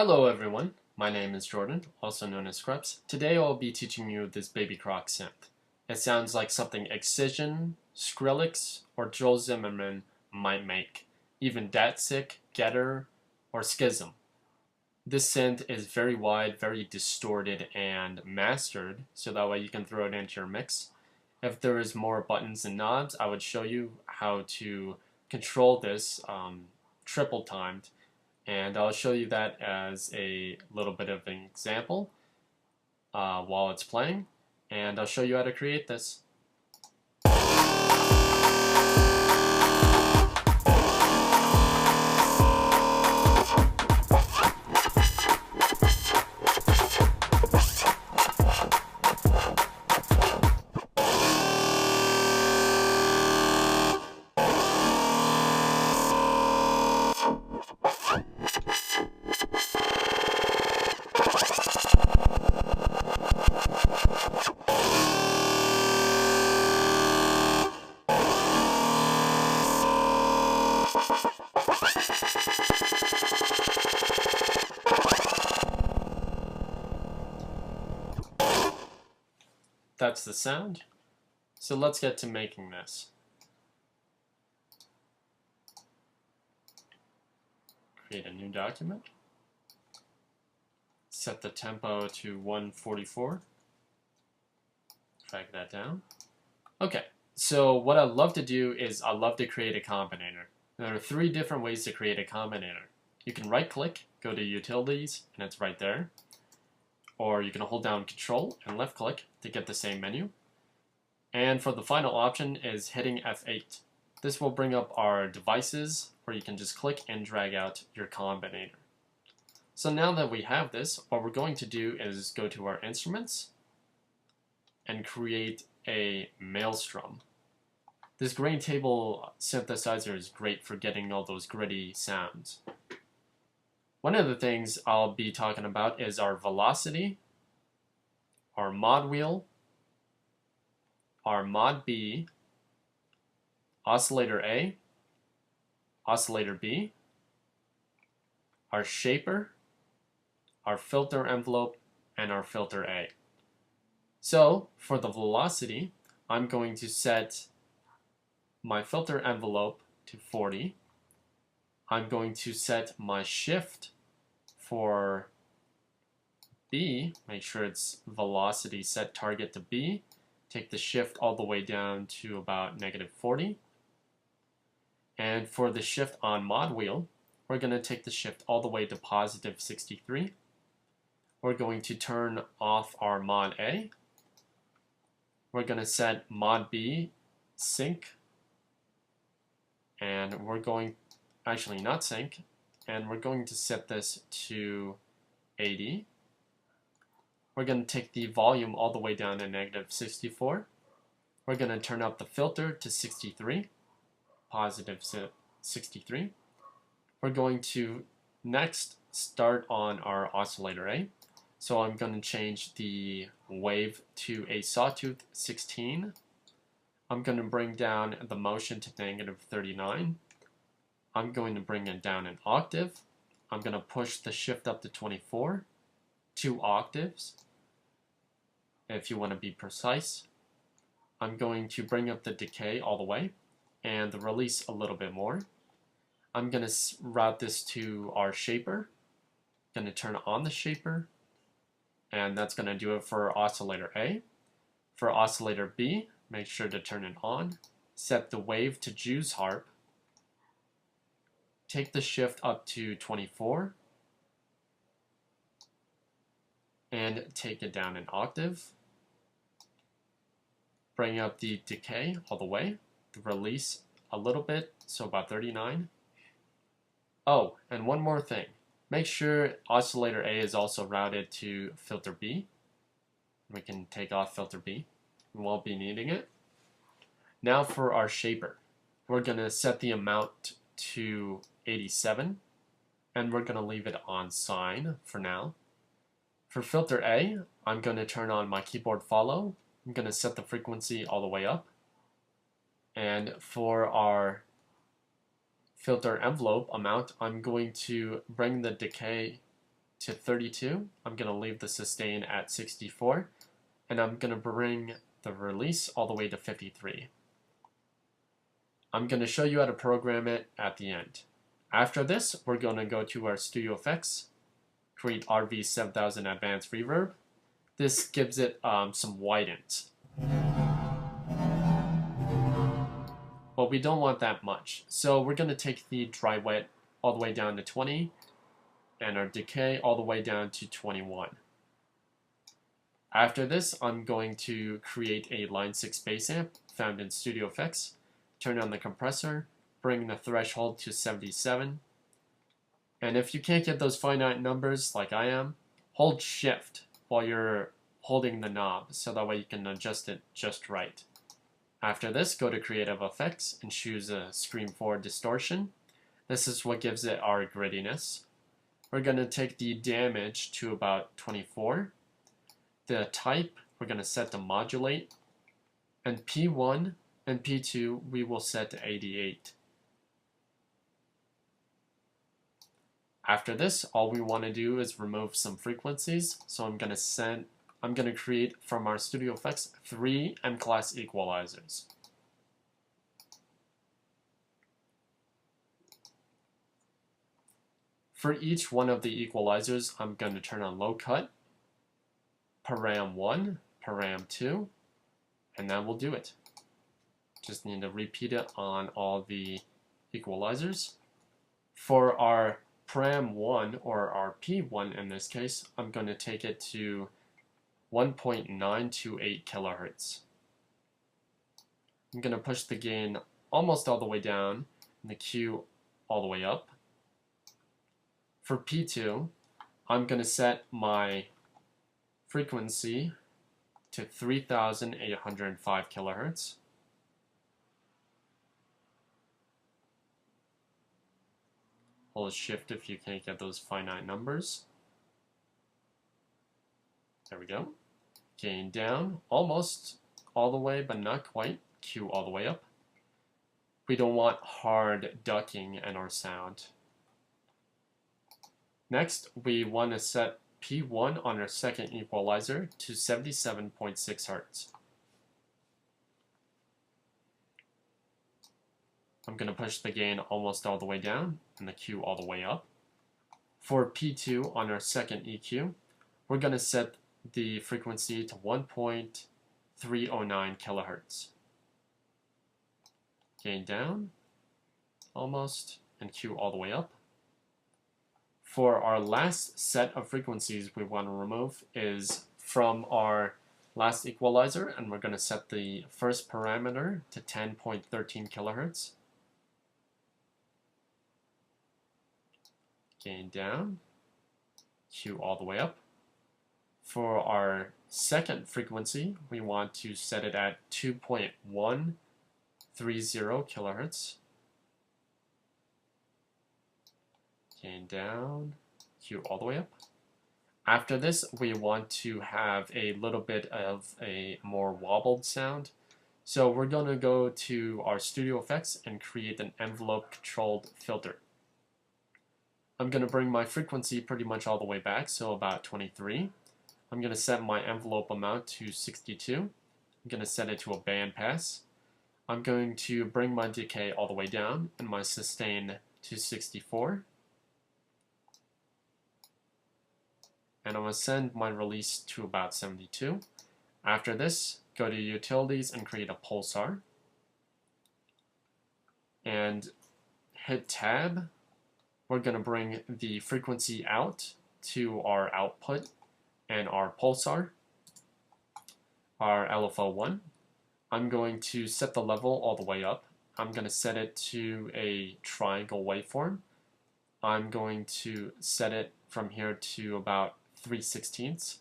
Hello everyone, my name is Jordan, also known as Scrubs. Today I'll be teaching you this baby Crock synth. It sounds like something Excision, Skrillex, or Joel Zimmerman might make, even Datsik, Getter, or Skism. This synth is very wide, very distorted, and mastered, so that way you can throw it into your mix. If there is more buttons and knobs, I would show you how to control this triple timed, and I'll show you that as a little bit of an example while it's playing, and I'll show you how to create this. That's the sound. So let's get to making this. Create a new document. Set the tempo to 144. Drag that down. Okay, so what I love to do is I love to create a combinator. There are 3 different ways to create a combinator. You can right click, go to utilities, and it's right there. Or you can hold down Control and left click to get the same menu. And for the final option is hitting F8. This will bring up our devices where you can just click and drag out your combinator. So now that we have this, what we're going to do is go to our instruments and create a Maleströme. This grain table synthesizer is great for getting all those gritty sounds. One of the things I'll be talking about is our velocity, our mod wheel, our mod B, oscillator A, oscillator B, our shaper, our filter envelope, and our filter A. So for the velocity, I'm going to set my filter envelope to 40. I'm going to set my shift for B, make sure it's velocity set target to B, take the shift all the way down to about -40. And for the shift on mod wheel, we're going to take the shift all the way to +63. We're going to turn off our mod A. We're going to set mod B sync, and we're going, actually not sync, and we're going to set this to 80. We're going to take the volume all the way down to -64. We're going to turn up the filter to 63, +63. We're going to next start on our oscillator A. So I'm going to change the wave to a sawtooth 16. I'm going to bring down the motion to -39. I'm going to bring it down an octave. I'm going to push the shift up to 24, 2 octaves, if you want to be precise. I'm going to bring up the decay all the way, and the release a little bit more. I'm going to route this to our shaper. I'm going to turn on the shaper, and that's going to do it for oscillator A. For oscillator B, make sure to turn it on. Set the wave to Jew's harp. Take the shift up to 24 and take it down an octave. Bring up the decay all the way, the release a little bit, so about 39. Oh, and one more thing. Make sure oscillator A is also routed to filter B. We can take off filter B. We won't be needing it. Now for our shaper. We're going to set the amount to 87, and we're going to leave it on sine for now. For filter A, I'm going to turn on my keyboard follow. I'm going to set the frequency all the way up. And for our filter envelope amount, I'm going to bring the decay to 32. I'm going to leave the sustain at 64, and I'm going to bring the release all the way to 53. I'm going to show you how to program it at the end. After this, we're going to go to our Studio Effects, create RV7000 Advanced Reverb. This gives it some widens. But we don't want that much. So we're going to take the dry wet all the way down to 20, and our decay all the way down to 21. After this, I'm going to create a Line 6 bass amp found in Studio Effects, turn on the compressor, bring the threshold to 77, and if you can't get those finite numbers like I am, hold Shift while you're holding the knob so that way you can adjust it just right. After this, go to Creative Effects and choose a Scream 4 Distortion. This is what gives it our grittiness. We're going to take the damage to about 24. The type, we're going to set to modulate. And P1 and P2, we will set to 88. After this, all we want to do is remove some frequencies. So I'm going to create from our Studio Effects 3 M-class equalizers. For each one of the equalizers, I'm going to turn on low cut, param 1, param 2, and that will do it. Just need to repeat it on all the equalizers. For our param 1, or our P1 in this case, I'm going to take it to 1.928 kilohertz. I'm going to push the gain almost all the way down and the Q all the way up. For P2, I'm going to set my frequency to 3,805 kilohertz. Hold Shift if you can't get those finite numbers. There we go. Gain down, almost all the way, but not quite. Q all the way up. We don't want hard ducking in our sound. Next, we want to set P1 on our second equalizer to 77.6 Hz. I'm going to push the gain almost all the way down and the Q all the way up. For P2 on our second EQ, we're going to set the frequency to 1.309 kilohertz. Gain down, almost, and Q all the way up. For our last set of frequencies we want to remove is from our last equalizer, and we're going to set the first parameter to 10.13 kilohertz. Gain down, Q all the way up. For our second frequency, we want to set it at 2.130 kilohertz. Gain down, Q all the way up. After this, we want to have a little bit of a more wobbled sound. So we're going to go to our Studio Effects and create an envelope controlled filter. I'm going to bring my frequency pretty much all the way back, so about 23. I'm going to set my envelope amount to 62. I'm going to set it to a band pass. I'm going to bring my decay all the way down and my sustain to 64. And I'm going to send my release to about 72. After this, go to Utilities and create a pulsar. And hit Tab. We're going to bring the frequency out to our output and our pulsar, our LFO1. I'm going to set the level all the way up. I'm going to set it to a triangle waveform. I'm going to set it from here to about 3/16.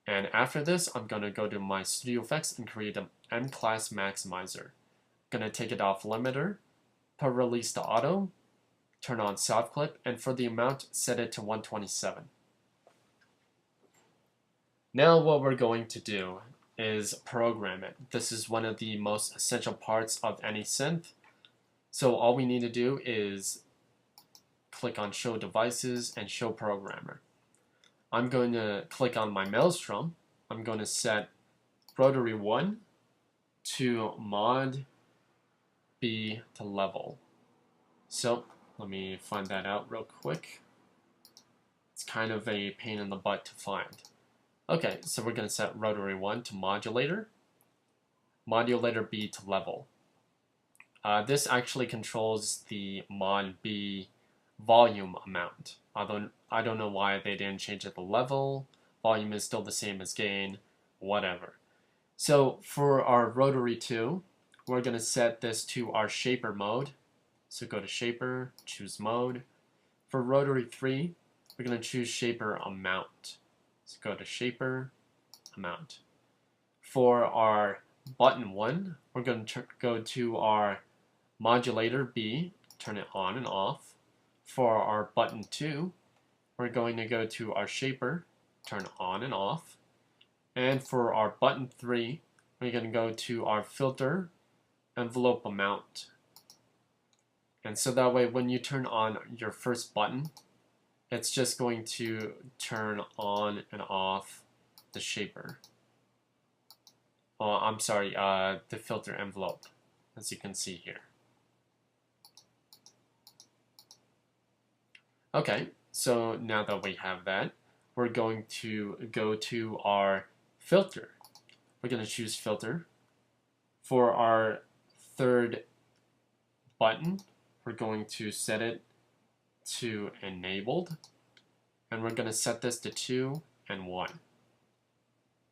And after this, I'm going to go to my Studio Effects and create an M-class maximizer. I'm going to take it off limiter, put release to auto, turn on soft clip, and for the amount, set it to 127. Now what we're going to do is program it. This is one of the most essential parts of any synth. So all we need to do is click on Show Devices and Show Programmer. I'm going to click on my Maleströme. I'm going to set rotary 1 to mod B to level. So let me find that out real quick. It's kind of a pain in the butt to find. Okay, so we're going to set rotary 1 to modulator, modulator B to level. This actually controls the mod B volume amount. Although I don't know why they didn't change it to level. Volume is still the same as gain, whatever. So for our rotary 2, we're going to set this to our shaper mode. So go to shaper, choose mode. For rotary 3, we're going to choose shaper amount. So go to shaper amount. For our button 1, we're going to go to our modulator B, turn it on and off. For our button 2, we're going to go to our shaper, turn on and off. And for our button 3, we're going to go to our filter envelope amount. And so that way when you turn on your first button, it's just going to turn on and off the shaper. I'm sorry, the filter envelope, as you can see here. Okay, so now that we have that, we're going to go to our filter. We're going to choose filter. For our third button, we're going to set it to enabled, and we're going to set this to 2 and 1.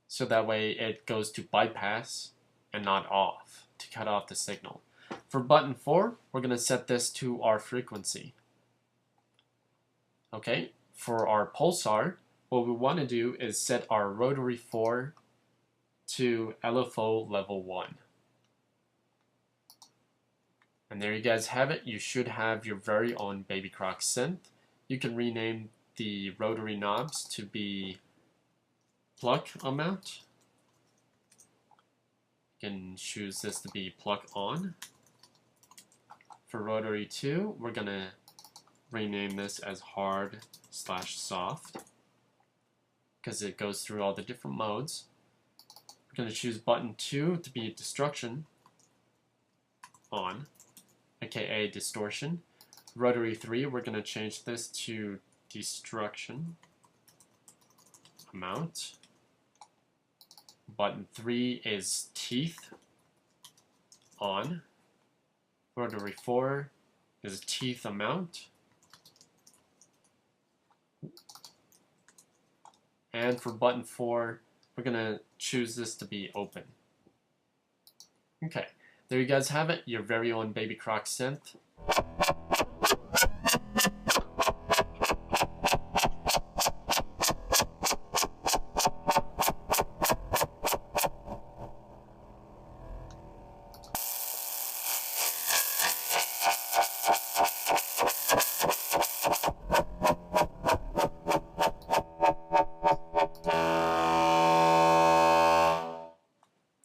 So that way it goes to bypass and not off, to cut off the signal. For button 4, we're going to set this to our frequency. Okay, for our pulsar, what we want to do is set our rotary 4 to LFO level 1. And there you guys have it. You should have your very own baby Crock synth. You can rename the rotary knobs to be pluck amount. You can choose this to be pluck on. For rotary 2, we're going to rename this as hard/soft because it goes through all the different modes. We're going to choose button 2 to be destruction on, aka distortion. Rotary 3, we're going to change this to destruction amount. Button 3 is teeth on. Rotary 4 is teeth amount. And for button 4, we're going to choose this to be open. Okay, there you guys have it, your very own baby Crock synth.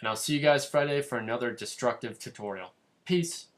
And I'll see you guys Friday for another destructive tutorial. Peace.